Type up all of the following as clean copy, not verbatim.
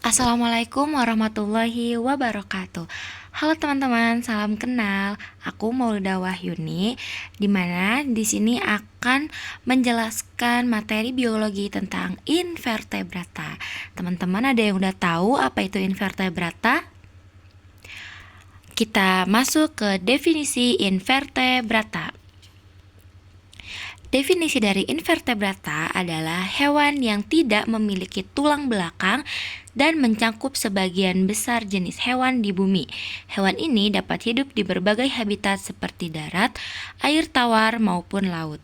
Assalamualaikum warahmatullahi wabarakatuh. Halo teman-teman, salam kenal. Aku Maulida Wahyuni, di mana di sini akan menjelaskan materi biologi tentang invertebrata. Teman-teman ada yang udah tahu apa itu invertebrata? Kita masuk ke definisi invertebrata. Definisi dari invertebrata adalah hewan yang tidak memiliki tulang belakang dan mencangkup sebagian besar jenis hewan di bumi. Hewan ini dapat hidup di berbagai habitat seperti darat, air tawar, maupun laut.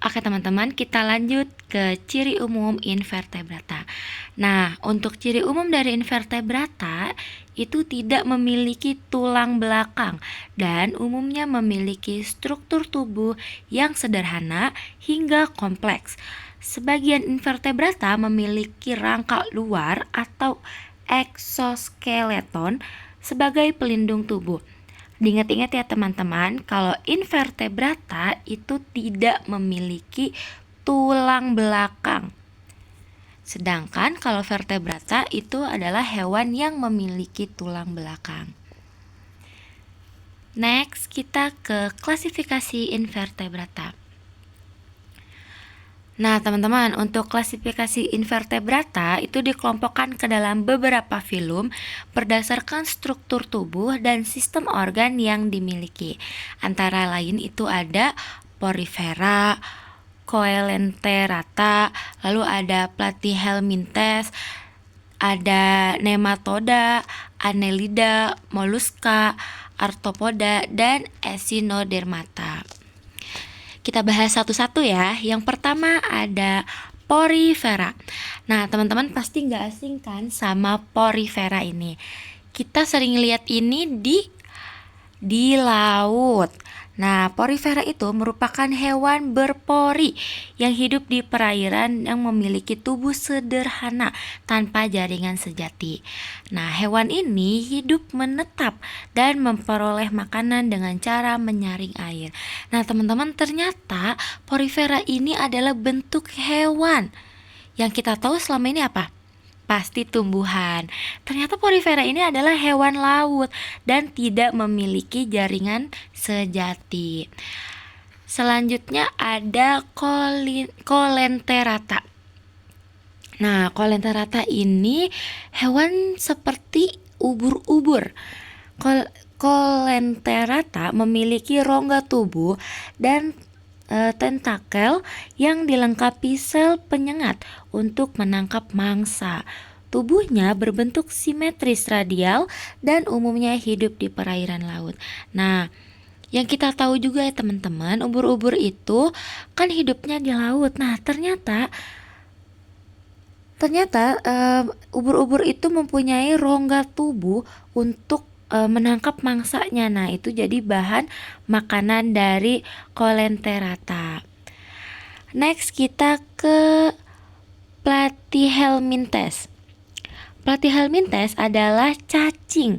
Oke teman-teman, kita lanjut ke ciri umum invertebrata. Nah, untuk ciri umum dari invertebrata itu tidak memiliki tulang belakang dan umumnya memiliki struktur tubuh yang sederhana hingga kompleks. Sebagian invertebrata memiliki rangka luar atau eksoskeleton sebagai pelindung tubuh. Diingat-ingat ya teman-teman, kalau invertebrata itu tidak memiliki tulang belakang. Sedangkan kalau vertebrata itu adalah hewan yang memiliki tulang belakang. Next, kita ke klasifikasi invertebrata. Nah, teman-teman, untuk klasifikasi invertebrata itu dikelompokkan ke dalam beberapa filum berdasarkan struktur tubuh dan sistem organ yang dimiliki. Antara lain itu ada Porifera, Coelenterata, lalu ada Platyhelminthes, ada Nematoda, Annelida, Mollusca, Arthropoda, dan Echinodermata. Kita bahas satu-satu ya. Yang pertama ada Porifera. Nah, teman-teman pasti nggak asing kan sama Porifera ini. Kita sering lihat ini di laut. Nah, Porifera itu merupakan hewan berpori yang hidup di perairan yang memiliki tubuh sederhana tanpa jaringan sejati. Nah, hewan ini hidup menetap dan memperoleh makanan dengan cara menyaring air. Nah, teman-teman, ternyata Porifera ini adalah bentuk hewan. Yang kita tahu selama ini apa? Pasti tumbuhan. Ternyata Porifera ini adalah hewan laut dan tidak memiliki jaringan sejati. Selanjutnya ada Coelenterata. Nah, Coelenterata ini hewan seperti ubur-ubur. Coelenterata memiliki rongga tubuh dan tentakel yang dilengkapi sel penyengat untuk menangkap mangsa. Tubuhnya berbentuk simetris radial dan umumnya hidup di perairan laut. Nah, yang kita tahu juga ya teman-teman, ubur-ubur itu kan hidupnya di laut. Nah, ternyata ubur-ubur itu mempunyai rongga tubuh untuk menangkap mangsanya. Nah, itu jadi bahan makanan dari Coelenterata. Next, kita ke Platyhelminthes. Platyhelminthes adalah cacing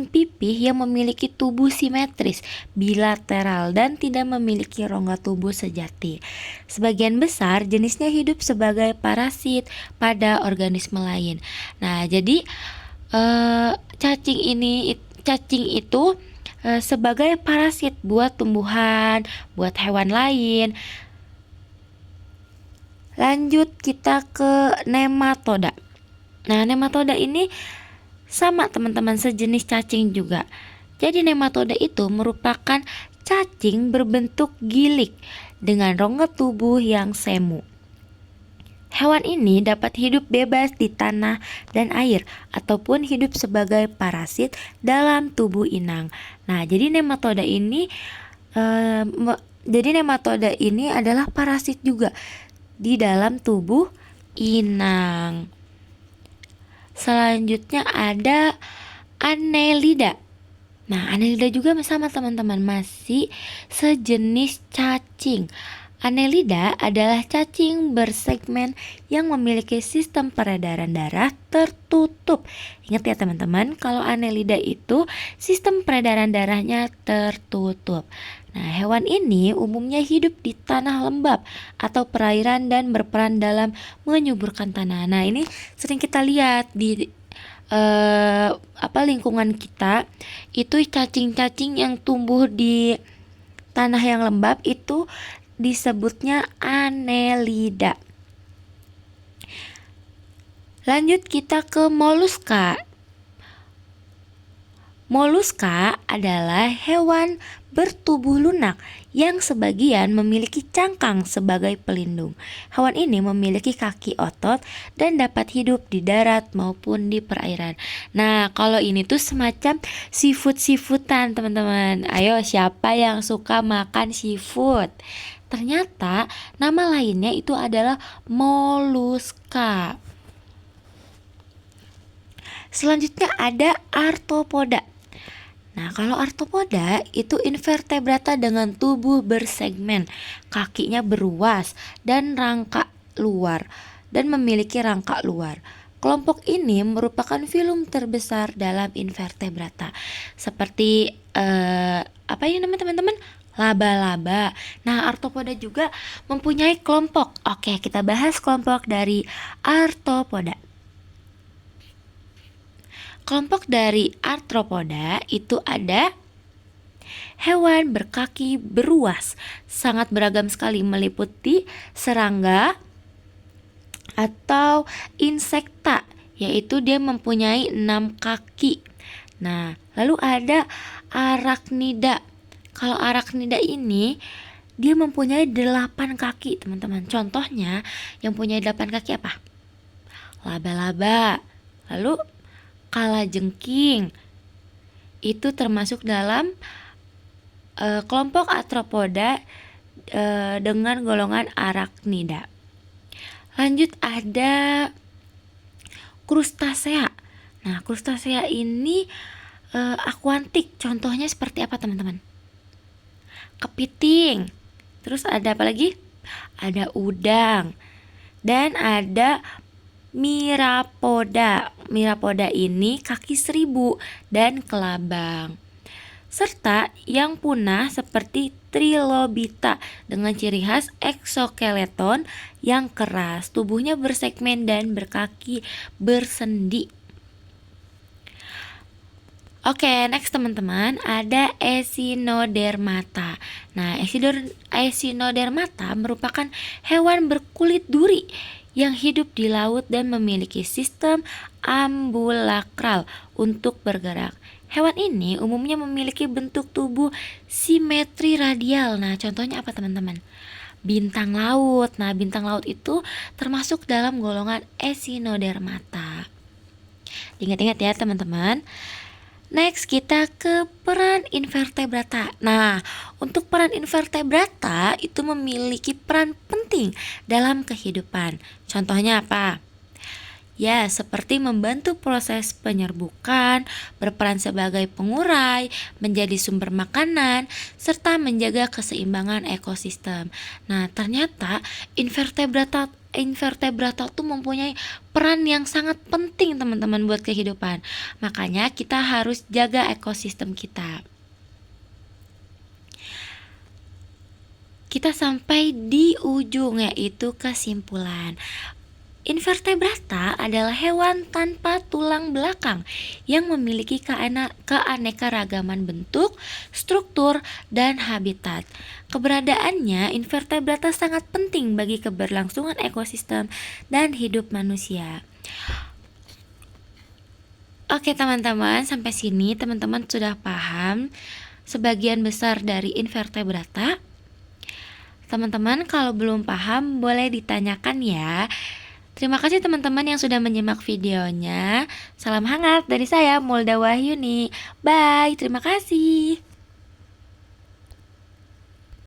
pipih yang memiliki tubuh simetris, bilateral, dan tidak memiliki rongga tubuh sejati. Sebagian besar jenisnya hidup sebagai parasit pada organisme lain. Nah, jadi cacing itu sebagai parasit buat tumbuhan, buat hewan lain. Lanjut kita ke nematoda. Nah, nematoda ini sama teman-teman, sejenis cacing juga. Jadi nematoda itu merupakan cacing berbentuk gilik dengan rongga tubuh yang semu. Hewan ini dapat hidup bebas di tanah dan air ataupun hidup sebagai parasit dalam tubuh inang. Nah, jadi nematoda ini adalah parasit juga di dalam tubuh inang. Selanjutnya ada Annelida. Nah, Annelida juga sama teman-teman, masih sejenis cacing. Annelida adalah cacing bersegmen yang memiliki sistem peredaran darah tertutup. Ingat ya teman-teman, kalau Annelida itu sistem peredaran darahnya tertutup. Nah, hewan ini umumnya hidup di tanah lembab atau perairan dan berperan dalam menyuburkan tanah. Nah, ini sering kita lihat di lingkungan kita, itu cacing-cacing yang tumbuh di tanah yang lembab itu disebutnya Annelida. Lanjut kita ke moluska. Moluska adalah hewan bertubuh lunak yang sebagian memiliki cangkang sebagai pelindung. Hewan ini memiliki kaki otot dan dapat hidup di darat maupun di perairan. Nah, kalau ini tuh semacam seafood-seafoodan, teman-teman. Ayo, siapa yang suka makan seafood? Ternyata nama lainnya itu adalah moluska. Selanjutnya ada arthropoda. Nah, kalau arthropoda itu invertebrata dengan tubuh bersegmen, kakinya beruas dan memiliki rangka luar. Kelompok ini merupakan filum terbesar dalam invertebrata. Seperti apa ini namanya teman-teman? Laba-laba. Nah, arthropoda juga mempunyai kelompok. Oke, kita bahas kelompok dari arthropoda. Kelompok dari arthropoda itu ada hewan berkaki beruas, sangat beragam sekali, meliputi serangga atau insekta, yaitu dia mempunyai 6 kaki. Nah, lalu ada arachnida. Kalau arachnida ini dia mempunyai 8 kaki, teman-teman. Contohnya yang punya 8 kaki apa? Laba-laba. Lalu kalajengking itu termasuk dalam kelompok arthropoda dengan golongan arachnida. Lanjut ada krustasea. Nah, krustasea ini akuatik. Contohnya seperti apa, teman-teman? Kepiting. Terus ada apa lagi? Ada udang. Dan ada mirapoda. Mirapoda ini kaki 1000 dan kelabang. Serta yang punah seperti trilobita dengan ciri khas eksoskeleton yang keras, tubuhnya bersegmen dan berkaki bersendi. Oke, next teman-teman, ada Echinodermata. Nah, Echinodermata merupakan hewan berkulit duri yang hidup di laut dan memiliki sistem ambulakral untuk bergerak. Hewan ini umumnya memiliki bentuk tubuh simetri radial. Nah, contohnya apa, teman-teman? Bintang laut. Nah, bintang laut itu termasuk dalam golongan Echinodermata. Ingat-ingat ya, teman-teman. Next, kita ke peran invertebrata. Nah, untuk peran invertebrata itu memiliki peran penting dalam kehidupan. Contohnya apa? Ya, seperti membantu proses penyerbukan, berperan sebagai pengurai, menjadi sumber makanan, serta menjaga keseimbangan ekosistem. Nah, ternyata invertebrata tuh mempunyai peran yang sangat penting, teman-teman, buat kehidupan. Makanya kita harus jaga ekosistem kita. Kita sampai di ujung, yaitu kesimpulan. Invertebrata adalah hewan tanpa tulang belakang yang memiliki keanekaragaman bentuk, struktur, dan habitat. Keberadaannya, invertebrata sangat penting bagi keberlangsungan ekosistem dan hidup manusia. Oke teman-teman, sampai sini teman-teman sudah paham sebagian besar dari invertebrata. Teman-teman kalau belum paham boleh ditanyakan ya. Terima kasih teman-teman yang sudah menyimak videonya. Salam hangat dari saya, Mulda Wahyuni. Bye, terima kasih.